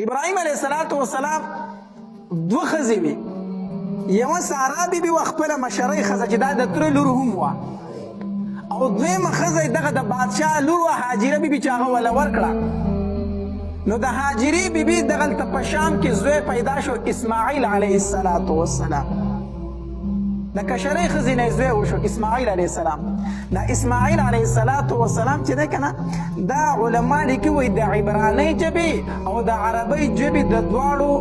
ابراهیم علیه السلام دوه ښځې وې، یوه سارا بیبي وه خپله مشرۍ ښځه چې دا د تره لور هم وه، او دویمه ښځه دغه د بادشاه لور وه هاجره بیبي چې هغه وله ورکړه. نو د هاجرې بیبي دغلته په شام کې زوی پیدا شو اسماعیل علیه السلام. د کشرۍ ښځې نه یې زوی وشو اسماعیل علیه السلام. دا اسماعیل علیه السلام چې دی که نه، دا علما لیکي وایي د عبرانۍ ژبې او د عربۍ ژبې د دواړو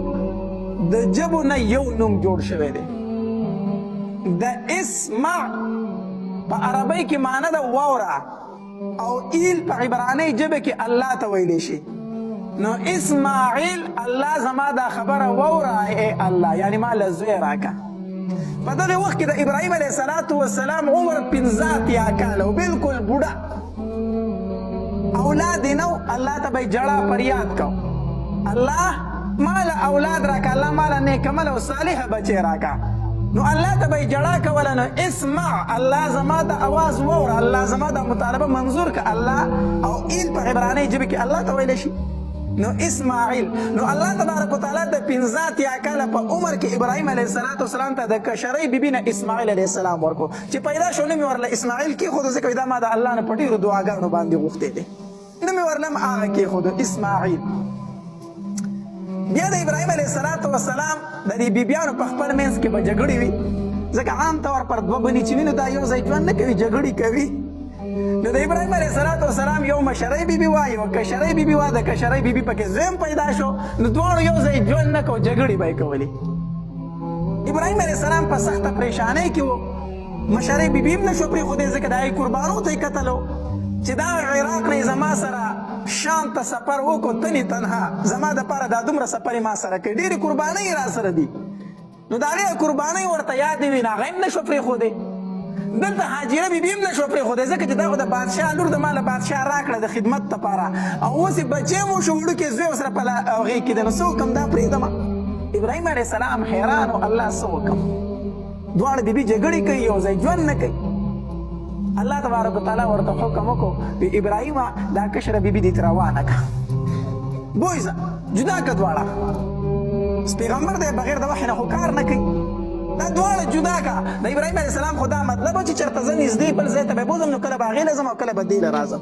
د ژبو نه یو نوم جوړ شوی دی. د اسمع په عربۍ کې معنی ده واوره، او ایل په عبرانۍ ژبه کې الله ته ویلی شي. نو اسماعیل الله زما دا خبره واوره ای الله، یعنی ما له زوی راکه. په دغه وخت کې د ابراهیم علیه السلام عمر 15 کاله و، بلکل بوډا، اولاد یې نه و. الله ته به یې جړه فریاد کو، الله ما له اولاد راکه، الله ما له نیک عمل او صالحه بچی راکه. نو الله ته به یې جړه کوله. نو اسمع، الله زما د اواز واوره، الله زما د مطالبه منظور که الله. او ایل په عبرانۍ ژبه کې الله ته ویلی شي. نو اسماعیل، نو الله تبارک وتعالی د 15 کاله په عمر کې ابراهیم علیه السلام ته د کشرۍ بیبي نه اسماعیل علیه السلام ورکو. چې پیدا شو نوم یې ورله اسماعیل کېښودو، ځکه دا ما د الله نه په ډېرو دعاګانو باندې غوښتی دی. نوم یې ورله هم هغه کېښودو اسماعیل. بیا د ابراهیم علیه السلام د دې بیبیانو په خپل منځ کې به جګړې وي، ځکه عام طور پر دوه بنې چې وي نو دا یو ځای ژوند نه کوي، جګړې کوي. نو د ابراهیم علیه السلام یو مشرۍ بیبي وه، یو کشرۍ بیبي وه. د کشرۍ بیبي پکې زوی پیدا شو، نو دواړو یو ځای ژوند نه کو، جګړې به یې کولې. ابراهیم علیه السلام په سخته پریشانۍ کې و. مشرۍ بیبي هم نه شو پرېښودی، ځکه د هغې قربانو ته یې کتلو چې دا عراق نه زما سره شام ته سفر وکړو، تنې تنها زما دپاره دا دومره سفر یې ما سره کوي، ډېرې قربانۍ یې را سره دي. نو د هغې قربانۍ ورته یادې وي، نو هغه هم نه شو پرېښودی. دلته هاجره بیبي هم نه شو پرېښودی، ځکه چې دا خو د بادشاه لور د ما له بادشاه راکړه د خدمت دپاره، او اوس یې بچی هم وشو، وړوکی زوی ورسره په هغې کې دی. نو څه وکړم، دا پرېږدمه. ابراهیم علیه السلام حیران و، الله څه وکړم، دواړه بیبي جګړې کوي، یو ځای ژوند نه کوي. الله تبارک وتعالی ورته حکم وکړو، وی ابراهیمه دا کشره بیبي دې روانه کړه، بویځه جدا کړه دواړه. پیغمبر دی بغیر د وحي نه خو کار نه کوي، دا دواړه جدا کړه. د ابراهیم علیه السلام خو دا مطلب و چې چېرته زه نږدې بل ځای ته به بوځم، نو کله به هغې له ځم او کله به دې له راځم.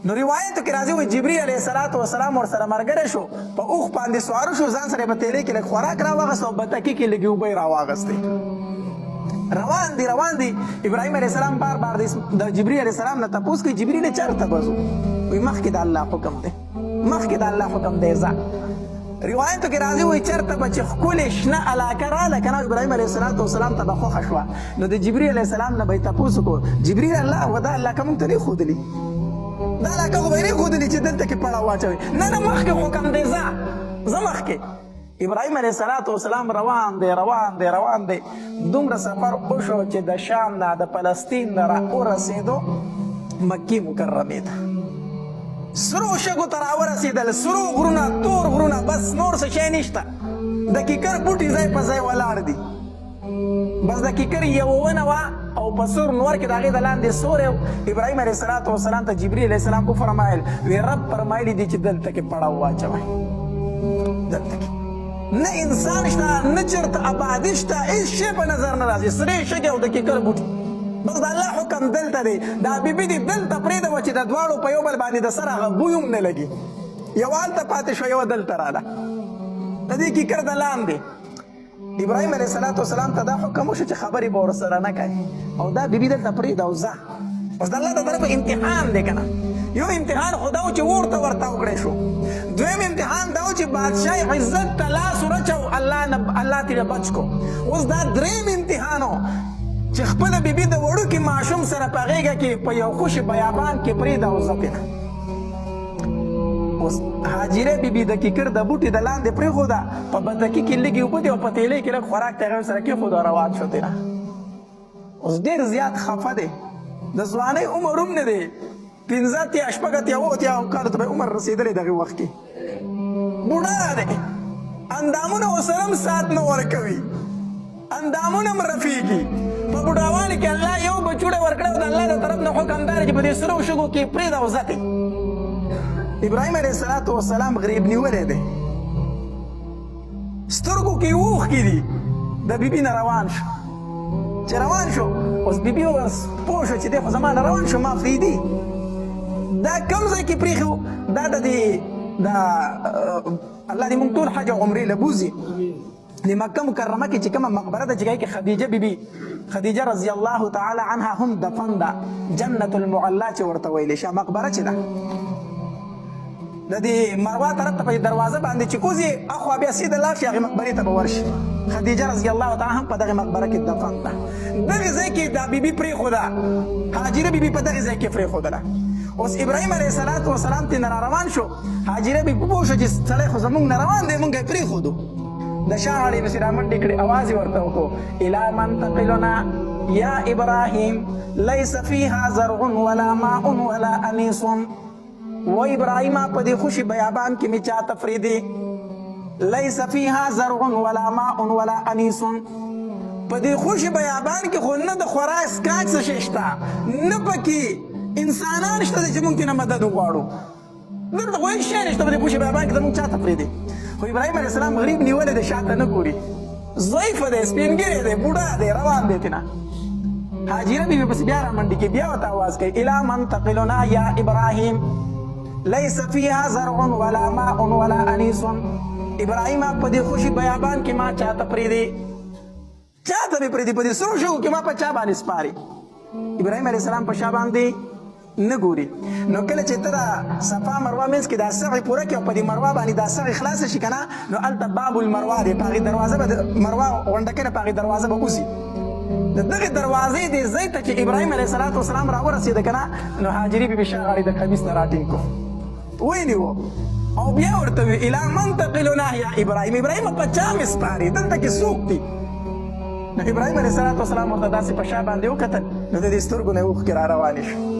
نو روایتو کې راځي وایي جبریل علیه السلام ورسره ملګری شو، په اوښ باندې سواره شو، ځان سره یې په تیلې کې لږ خوراک راواغست او بتکې کې لږې اوبه یې راواغستې. روان دي ابراهیم علیه السلام بار د جبرئیل علیه السلام نه تپوس کوي، جبرئیل چېرته بځو؟ وایي مخکې د الله حکم دی، مخکې د الله حکم دی ځه. روایتو کې راځي وایي چېرته به چې ښکلې شنه علاقه راله که نه، ابراهیم علیه السلام ته به خوښه شوه. نو د جبرئیل علیه السلام نه به یې تپوس وکړو، جبرئیل الله دا علاقه موږ ته نه ښودلي، دا علاقه خو به یې نه ښودلي چې دلته کې پړه واچوي. نه مخکې حکم دی ځه مخکې. ابراهیم علیه السلام روان دی دومره سفر وشو چې د شام نه د فلسطین نه را ورسېدو مکې مکرمې ته، سرو شګو ته را ورسېدل، سرو غرونه، تور غرونه، بس نور څه شی نشته. د کیکر بوټي ځای په ځای ولاړ دي، بس د کیکر یوه ونه وه او په سور نور کې د هغې د لاندې سوری. ابراهیم علیه السلام ته جبرئیل علیه السلام وفرمایل، وی رب فرمایلی دي چې دلته کې پړاو واچوئ، دلته کې نه انسان شته، نه چېرته آبادي شته، هېڅ شی په نظر نه راځي، سرې شګې او د کیکر بوټي. بس د الله حکم دلته دی، دا بیبي دې دلته پرېږده چې د دواړو په یو بل باندې د سر هغه بوی هم نه لګي، یوه هلته پاتې شوه، یوه دلته راله، د دې کیکر د لاندې. ابراهیم علیه السلام ته دا حکم وشو چې خبرې به ورسره نه کوي، او دا بیبي دلته پرېږده او ځه. اوس د الله د طرفه امتحان دی که نه، یو امتحان خو دا و چې ورته وکړی شو، دویم امتحان دا و چې بادشاه عزت ته لاس ورچو، الله ترې بچ کو. اوس دا دریم امتحان و چې خپله بیبي د وړوکي ماشوم سره په غېږه کې په یو خوشي بیابان کې پرېږده او ځه. اوس هاجره بیبي د کیکر د بوټي د لاندې پرېښوده، په بتکي کې لږې اوبه دي او په تیلې کې لږ خوراک ته هغې سره کېښوده او روان شو تېره. اوس ډېر زیات خفه دی، د ځوانۍ عمر هم نه دی، 15 شپږ کالو ته به عمر رسېدلی دغې وخت کې، بوډا دی، اندامونه ورسره هم سات نه ورکوي، اندامونه هم رفېږي. په بوډاوالي کې الله یو بچوړی ورکړی او د الله د طرف نه حکم دا دی چې په دې سرو شګو کې پرېږده او ځه ابراهیم علیه السلام غریب نیولی دی سترګو کې اوښکې دي د بیبي نه روان شو چې روان شو اوس بیبي اوس پوه شو چې دی خو زما نه روان شو ما پرېږدي دا کوم ځای کې پرېښو دا د دې الله دې موږ ټول حج او عمرې له بوځي د مکه مکرمه کې چې کومه مقبره ده چې هغې کې خدیجه بیبي خدیجه رضی الله تعالی عنها هم دفن ده جنت المعلا چې ورته ویلی شي مقبره چې ده د دې مروه طرف ته په دروازه باندې چې کوزي اخوا بیا سیده لاړ شي هغې مقبرې ته به ورشي خدیجه رضی الله تعالی هم په دغې مقبره کې دفن ده دغې ځای کې دا بیبي پرېښوده هاجره بیبي په دغې ځای کې پرېښودله اوس ابراهیم علیه السلام ترې نه راروان شو هاجره بیبي پوه شو چې سړی خو زموږ نه روان دی موږ یې پرېښودو د شا غاړې پسې رامنډې کړې اواز یې ورته وکړو الی منتقلنا یا ابراهیم لیس فیها زرع ولا ماء ولا انیس و ابراهیمه په دې خوشي بیابان کې مې چاته پرېږدې لیس فیها زرع ولا ماء ولا انیس په دې خوشي بیابان کې خو نه د خورا اسکاک څه شی شته نه پکې انسانان شته چې موږ ترې نه مدد وغواړو دلته خو هېڅ شی نشته په دې خوشي بیابان کې ته موږ چاته پرېږدې خو ابراهیم علیه السلام غریب نیولی دی شاته نه ګوري ضعیفه دی سپینګیری دی بوډا دی روان دی تېنه هاجره بیبي پسې بیا رامنډې کې بیا ورته آواز کوي الی منتقلنا یا ابراهیم لیس فیها زرع ولا ماء ولا انیس ابراهیمه په دې خوشي بیابان کې ما چاته پرېږدې چاته مې پرېږدې په دې سرو شګو کې ما په چا باندې سپارې ابراهیم علیه السلام په شا باندې نه ګوري نو کله چې ته د صفا مروه منځ کې دا سغې پوره کړې او په دې مروه باندې دا سغې خلاصه شي که نه نو هلته باب المروه دی په هغې دروازه به د مروه غونډه کړې په هغې دروازه به اوسي د دغې دروازې دې ځای ته چې ابراهیم علیه السلام راورسېده که نه نو هاجري بیبي شا غاړې د کمیس نه راټینګ کړو ونیو او بیا ورته وی الی منتقلنا یا ابراهیم ابراهیم په چا مې سپارې دلته کې څوک دي نو ابراهیم علیه السلام ورته داسې په شا باندې وکتل نو د دې سترګو نه یې اوښکې را روانې شو